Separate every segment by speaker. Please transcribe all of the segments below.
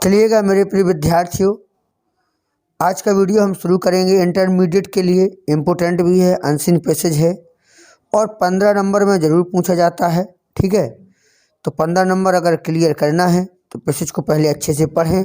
Speaker 1: चलिएगा मेरे प्रिय विद्यार्थियों, आज का वीडियो हम शुरू करेंगे। इंटरमीडिएट के लिए इम्पोर्टेंट भी है, अनसीन पैसेज है और 15 नंबर में ज़रूर पूछा जाता है। ठीक है, तो 15 नंबर अगर क्लियर करना है तो पैसेज को पहले अच्छे से पढ़ें,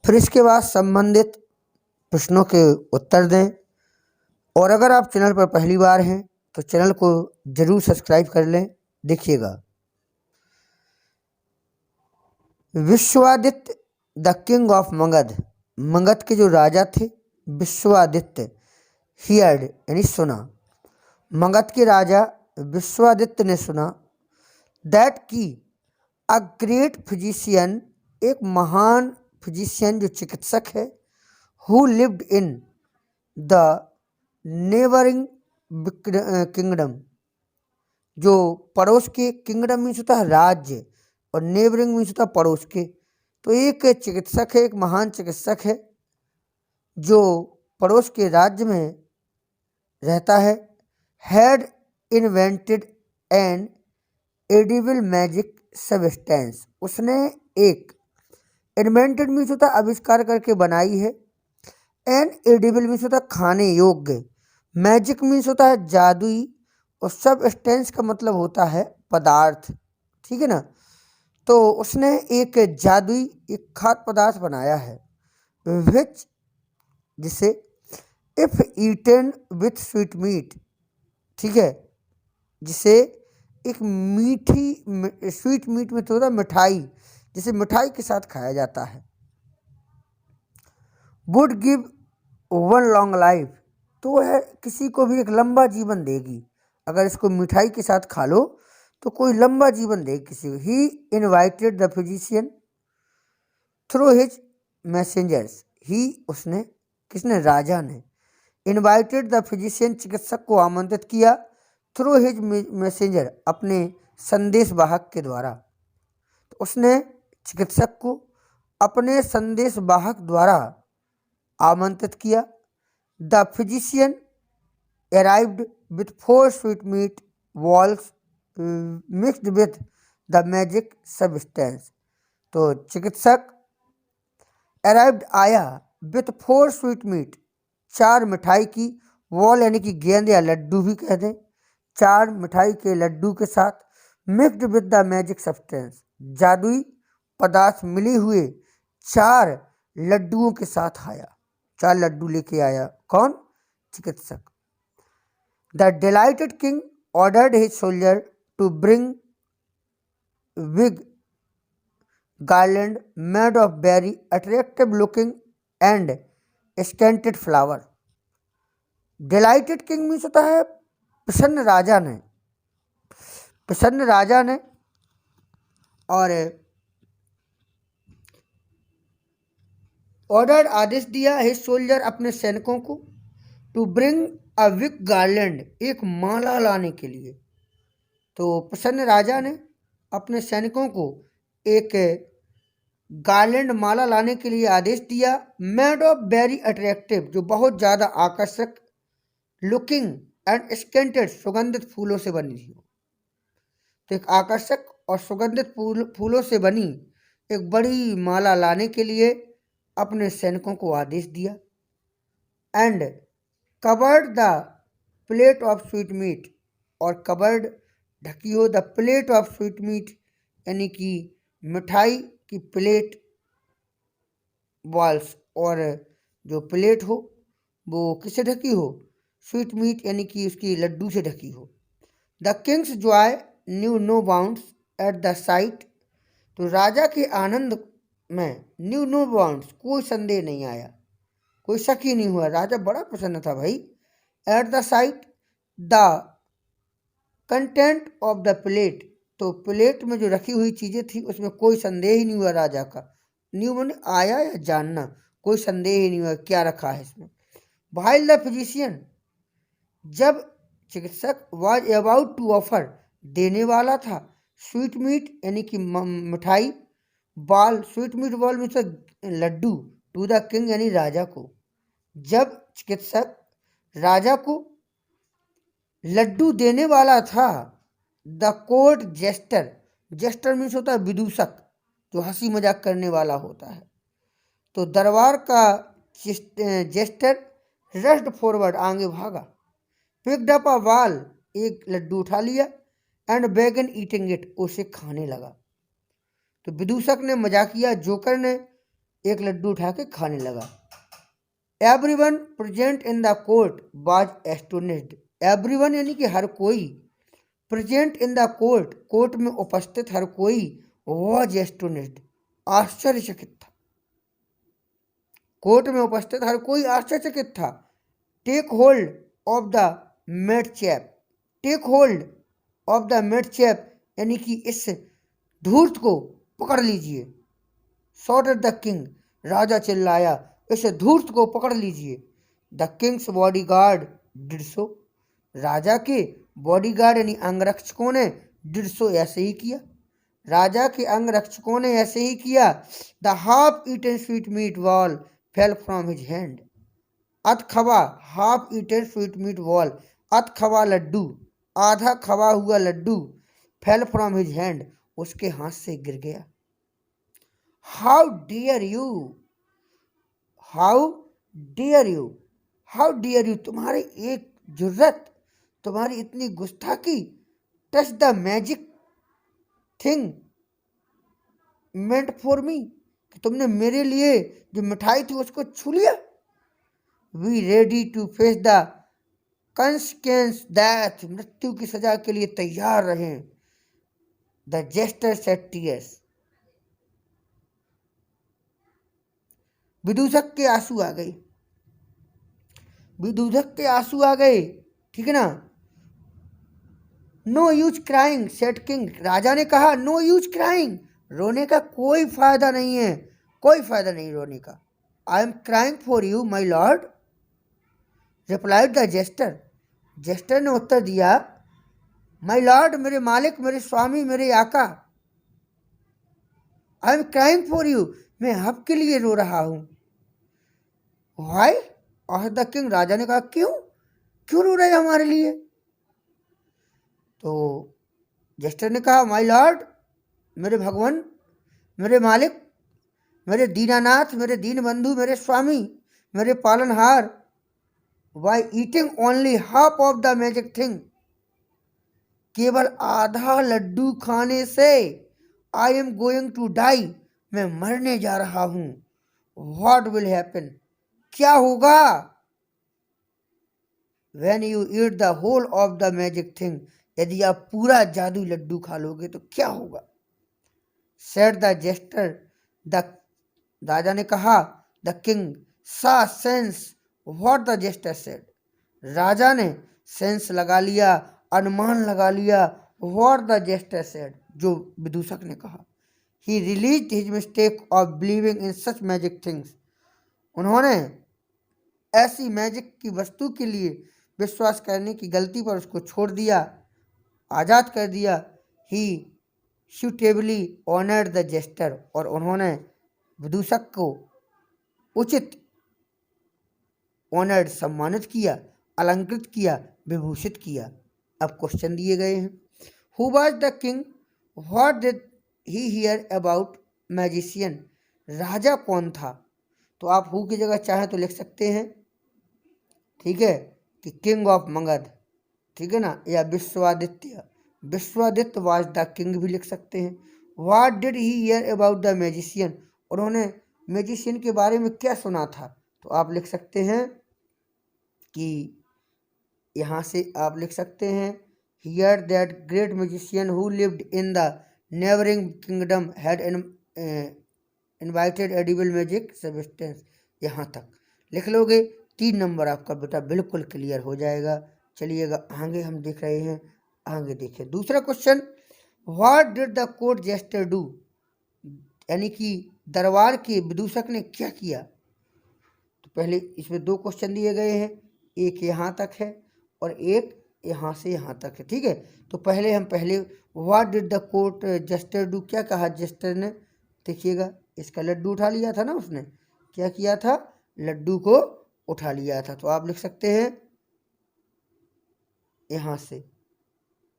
Speaker 1: फिर इसके बाद संबंधित प्रश्नों के उत्तर दें। और अगर आप चैनल पर पहली बार हैं तो चैनल को ज़रूर सब्सक्राइब कर लें। देखिएगा, Vishwaditya the king of Magadh, Magadh के जो राजा थे विश्वादित्य, हियर्ड यानी सुना, मगध के राजा विश्वादित्य ने सुना दैट की अ ग्रेट फिजिशियन, एक महान फिजिशियन जो चिकित्सक है, who lived in the neighbouring kingdom, जो पड़ोस के, किंगडम मीन्स होता है राज्य और नेबरिंग मीन्स होता है पड़ोस के। तो एक चिकित्सक है, एक महान चिकित्सक है जो पड़ोस के राज्य में रहता है। Had invented an edible magic substance, उसने एक, इन्वेंटेड मीन्स होता है आविष्कार करके बनाई है, एन एडिबल मीन्स होता है खाने योग्य, मैजिक मीन्स होता है जादुई, और सब्सटेंस का मतलब होता है पदार्थ। ठीक है ना, तो उसने एक जादुई, एक खाद्य पदार्थ बनाया है, विच, जिसे if eaten with sweetmeat, ठीक है, जिसे एक मीठी, स्वीट मीट में तो होता है मिठाई, जिसे मिठाई के साथ खाया जाता है, would give one long life, तो वह किसी को भी एक लंबा जीवन देगी। अगर इसको मिठाई के साथ खा लो तो कोई लंबा जीवन देगी किसी को। He invited the physician through his messengers, he उसने, किसने, राजा ने, इन्वाइटेड द फिजिशियन चिकित्सक को आमंत्रित किया, थ्रू हिज मैसेंजर, अपने संदेश वाहक के द्वारा। तो उसने चिकित्सक को अपने संदेश वाहक द्वारा आमंत्रित किया। The physician arrived with 4 sweet meat balls mixed with the magic substance, तो चिकित्सक अराइव्ड, आया, विथ 4 स्वीट मीट, 4 मिठाई की, वॉल यानी कि गेंद या लड्डू भी कह दें, 4 मिठाई के लड्डू के साथ, mixed with the magic substance, जादुई पदार्थ मिले हुए 4 लड्डुओं के साथ आया, 4 लड्डू लेके आया। कौन? चिकित्सक। The delighted king ordered his soldier to bring big garland made of very attractive looking and scented flower। Delighted king means होता है प्रसन्न राजा ने, प्रसन्न राजा ने, और ऑर्डर, आदेश दिया, हिज सोल्जर, अपने सैनिकों को, to bring a big garland, एक माला लाने के लिए। तो प्रसन्न राजा ने अपने सैनिकों को एक गार्लैंड, माला लाने के लिए आदेश दिया। मेड ऑफ वेरी अट्रैक्टिव, जो बहुत ज़्यादा आकर्षक, लुकिंग एंड स्केंटेड, सुगंधित फूलों से बनी थी। तो एक आकर्षक और सुगंधित फूलों से बनी एक बड़ी माला लाने के लिए अपने सैनिकों को आदेश दिया। And covered the plate of sweetmeat, और कवर्ड, ढकी हो, the plate of sweetmeat यानी कि मिठाई की प्लेट, बॉल्स, और जो प्लेट हो वो किससे ढकी हो? स्वीट मीट यानी कि उसकी लड्डू से ढकी हो। The king's joy knew no bounds at the sight, तो राजा के आनंद में न्यू नो बाउंड्स, कोई संदेह नहीं आया, कोई शक ही नहीं हुआ, राजा बड़ा प्रसन्न था भाई। Eight the site the content of the plate, तो प्लेट में जो रखी हुई चीज़ें थी उसमें कोई संदेह ही नहीं हुआ राजा का। न्यू मैंने आया या जानना, कोई संदेह ही नहीं हुआ क्या रखा है इसमें। व्हाइल द फिजिशियन, जब चिकित्सक, वाज अबाउट टू ऑफर, देने वाला था, स्वीट मीट यानी कि मिठाई, बॉल, स्वीट मीट बॉल में से लड्डू, टू द किंग यानी राजा को, जब चिकित्सक राजा को लड्डू देने वाला था, the court jester, jester means होता है विदूषक, जो हंसी मजाक करने वाला होता है। तो दरबार का जेस्टर रश्ड फॉरवर्ड, आगे भागा, पिक्ड अप अ बाल, एक लड्डू उठा लिया, एंड बेगन ईटिंग इट, उसे खाने लगा। तो विदूषक ने मजाकिया जोकर ने एक लड्डू उठा के खाने लगा। Everyone present in the court was astonished, everyone यानी कि हर कोई, present in the court, court में उपस्थित हर कोई, वाज एस्टोनिश्ड, आश्चर्यचकित था। कोर्ट में उपस्थित हर कोई आश्चर्यचकित था। Take hold of the mad chap, take hold of the mad chap यानी कि इस धूर्त को पकड़ लीजिए। शॉटेड द किंग, राजा चिल्लाया, इस धूर्त को पकड़ लीजिए। The king's bodyguard did so, राजा के बॉडीगार्ड यानी अंगरक्षकों ने डिड सो, ऐसे ही किया। राजा के अंगरक्षकों ने ऐसे ही किया। The half eaten sweet meat ball fell from his hand, अधखबा, half eaten sweet meat ball, अधखबा लड्डू, आधा खबा हुआ laddu, fell from his hand, उसके हाथ से गिर गया। How dare you, how dare you, how dare you, तुम्हारी एक जुर्रत, तुम्हारी इतनी गुस्ताखी, touch the magic thing meant for me, कि तुमने मेरे लिए जो मिठाई थी उसको छू लिया। We ready to face the consequence that, मृत्यु की सजा के लिए तैयार रहें। द जेस्टर सेड टीयर्स, विदूषक के आंसू आ गए, विदूषक के आंसू आ गए, ठीक है ना। No use crying said king, राजा ने कहा नो यूज क्राइंग, रोने का कोई फायदा नहीं है, कोई फायदा नहीं रोने का। I am crying for you my lord, replied the jester, jester ने उत्तर दिया, माई लॉर्ड, मेरे मालिक, मेरे स्वामी, मेरे आका, आई एम क्राइंग फॉर यू, मैं आपके लिए रो रहा हूं। वाई आस्क्ड द किंग, राजा ने कहा क्यों, क्यों रो रहे हमारे लिए। तो जेस्टर ने कहा माई लॉर्ड, मेरे भगवान, मेरे मालिक, मेरे दीनानाथ, मेरे दीन बंधु, मेरे स्वामी, मेरे पालनहार, why eating only half of the magic thing, केवल आधा लड्डू खाने से I am going to die, मैं मरने जा रहा हूं। व्हाट विल हैपन, क्या होगा। When you eat the whole of the magic thing, यदि आप पूरा जादू लड्डू खा लोगे तो क्या होगा। सेड द जेस्टर, द, राजा ने कहा, the king saw sense what the jester said, राजा ने सेंस लगा लिया, अनुमान लगा लिया, व्हाट द जेस्टर सेड, जो विदूषक ने कहा। ही released his mistake of believing in such magic things, उन्होंने ऐसी मैजिक की वस्तु के लिए विश्वास करने की गलती पर उसको छोड़ दिया, आज़ाद कर दिया। ही सूटेबली ऑनर्ड द जेस्टर, और उन्होंने विदूषक को उचित ऑनर्ड, सम्मानित किया, अलंकृत किया, विभूषित किया। अब क्वेश्चन दिए गए हैं। Who was the king, what did he hear about magician, राजा कौन था। तो आप हु की जगह चाहे तो लिख सकते हैं, ठीक है, कि किंग ऑफ मगध, ठीक है ना, या विश्वादित्य, विश्वादित्य वाज द किंग भी लिख सकते हैं। What did he hear about the magician, उन्होंने मैजिशियन के बारे में क्या सुना था। तो आप लिख सकते हैं कि यहाँ से आप लिख सकते हैं, here that great magician who lived in the neighbouring kingdom had invited edible magic substance, यहाँ तक लिख लोगे, 3 नंबर आपका बेटा बिल्कुल क्लियर हो जाएगा। चलिएगा आगे हम देख रहे हैं, आगे देखिए दूसरा question. What did the court jester do, यानी कि दरबार के विदूषक ने क्या किया। तो पहले इसमें 2 क्वेश्चन दिए गए हैं, एक यहाँ तक है और एक यहाँ से यहाँ तक है, ठीक है। तो पहले हम what did the court jester do, क्या कहा जेस्टर ने, देखिएगा इसका लड्डू उठा लिया था ना उसने, क्या किया था, लड्डू को उठा लिया था। तो आप लिख सकते हैं यहाँ से,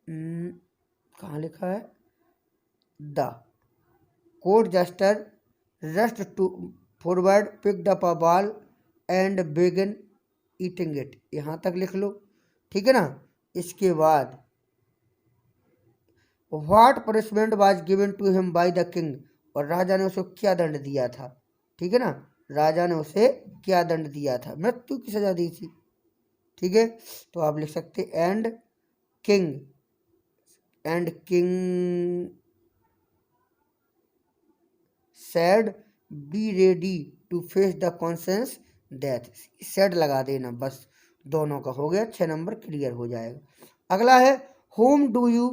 Speaker 1: कहाँ लिखा है, the, court jester rushed to forward picked up a ball and began eating it, यहाँ तक लिख लो, ठीक है ना। इसके बाद what punishment was given to him by the king, और राजा ने उसे क्या दंड दिया था, ठीक है ना, राजा ने उसे क्या दंड दिया था, मृत्यु की सजा दी थी, ठीक है। तो आप लिख सकते king and king said be ready to face the consequence death, said लगा देना, बस दोनों का हो गया, 6 नंबर क्लियर हो जाएगा। अगला है whom do you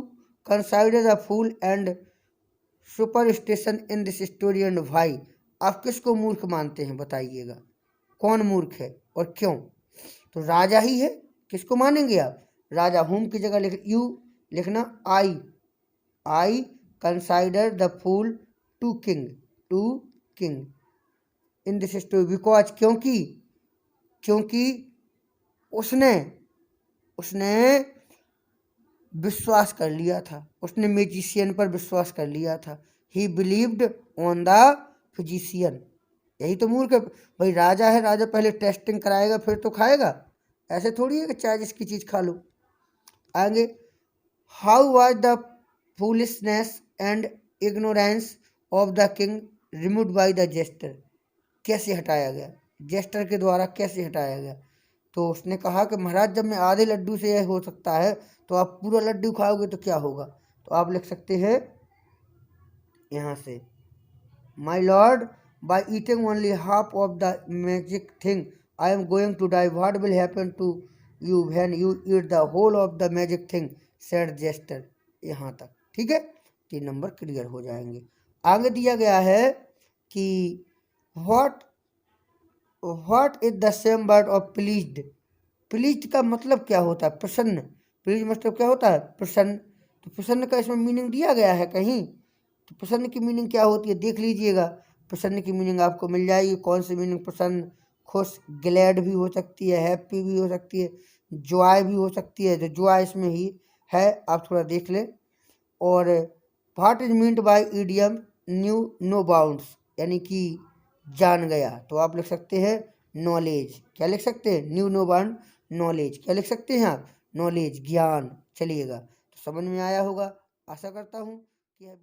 Speaker 1: consider the fool and superstition in this story and why, आप किसको मूर्ख मानते हैं बताइएगा, कौन मूर्ख है और क्यों। तो राजा ही है, किसको मानेंगे आप, राजा। होम की जगह यू लिखना I consider the fool to king in this story because, क्योंकि उसने विश्वास कर लिया था, उसने मैजिशियन पर विश्वास कर लिया था। ही बिलीव्ड ऑन द फिजिशियन, यही तो मूर्ख है भाई। राजा है, राजा पहले टेस्टिंग कराएगा फिर तो खाएगा, ऐसे थोड़ी है कि चाहे जिसकी चीज़ खा लो। आगे how was the foolishness and ignorance of the king removed by the jester, कैसे हटाया गया, जेस्टर के द्वारा कैसे हटाया गया। तो उसने कहा कि महाराज जब मैं आधे लड्डू से यह हो सकता है तो आप पूरा लड्डू खाओगे तो क्या होगा। तो आप लिख सकते हैं यहाँ से my lord by eating only half of the magic thing I am going to die, what will happen to you when you eat the whole of the magic thing said jester, यहाँ तक, ठीक है। 3 number clear हो जाएंगे। आगे दिया गया है कि what is the same word of pleased, pleased का मतलब क्या होता है, प्रसन्न, प्लीज मतलब क्या होता है, प्रसन्न। तो प्रसन्न का इसमें मीनिंग दिया गया है कहीं, तो प्रसन्न की मीनिंग क्या होती है देख लीजिएगा, प्रसन्न की मीनिंग आपको मिल जाएगी। कौन सी मीनिंग, प्रसन्न, खुश, ग्लैड भी हो सकती है, हैप्पी भी हो सकती है, जॉय भी हो सकती है, तो जॉय इसमें ही है, आप थोड़ा देख लें। और what is meant by idiom knew no bounds, यानी कि जान गया, तो आप लिख सकते हैं नॉलेज, क्या लिख सकते हैं, न्यू नो बाउंड नॉलेज, क्या लिख सकते हैं आप, नॉलेज, ज्ञान। चलिएगा, तो समझ में आया होगा, आशा करता हूँ कि यह